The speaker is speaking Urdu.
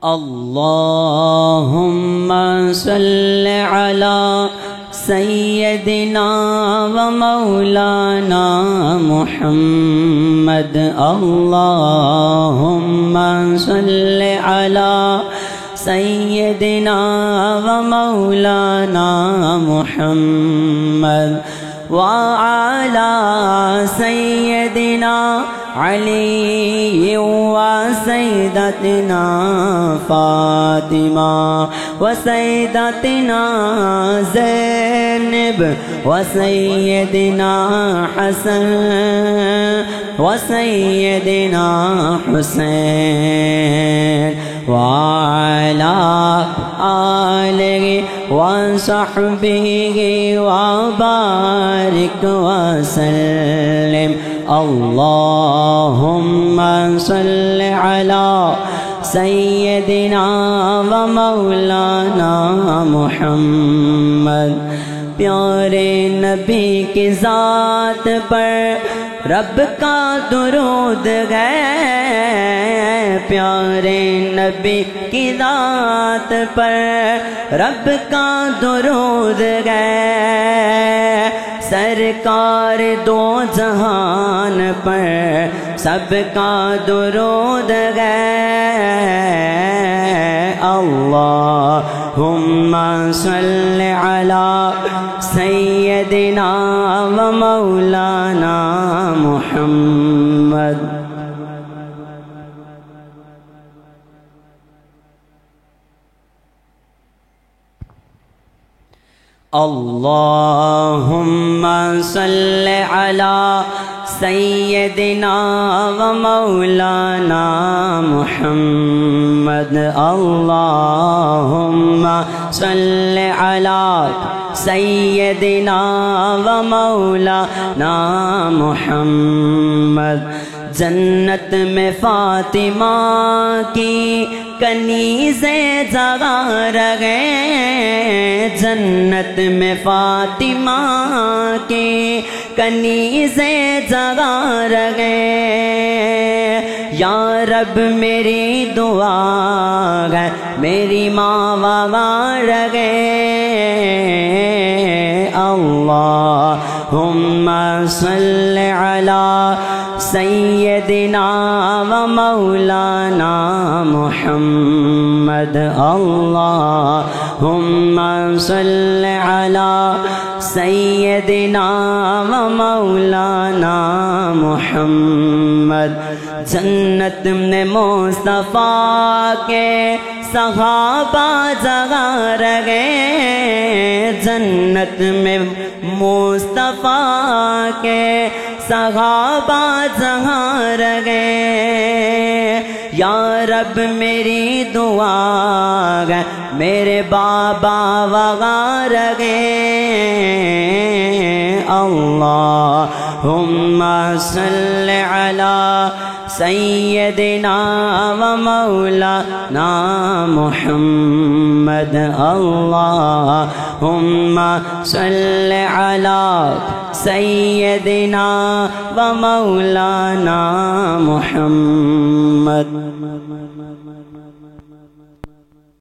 اللهم صل على سيدنا ومولانا محمد اللهم صل على سيدنا ومولانا محمد وعلى سيدنا علي وسيدتنا فاطمة وسيدتنا زينب وسيدنا حسن وسيدنا حسين وعلى آله وصحبه وبارك وسلم اللهم صل على سيدنا ومولانا محمد پیارے نبی کی ذات پر رب کا درود ہے پیارے نبی کی ذات پر رب کا درود ہے سرکار دو جہان پر سب کا درود ہے اللہم صل علی سیدنا و مولانا محمد اللہم صل علی سیدنا و مولانا محمد اللہم صل علی سیدنا و مولانا محمد جنت میں فاطمہ کی کنیزیں جگہ رہے جنت میں فاطمہ کی کنیزیں جگہ رہے یا رب میری دعا ہے میری ماں وغار رہے اللہم صل علی سیدنا و مولانا محمد اللہم صل علی سیدنا و مولانا محمد جنت میں مصطفیٰ کے صحابہ جگہ رہے جنت میں مصطفیٰ کے صحابہ جگہ رہے یا رب میری دعا ہے میرے بابا وغیرہ گے اللہم صل علی سیدنا و مولانا محمد اللہم صل علی سیدنا و مولانا محمد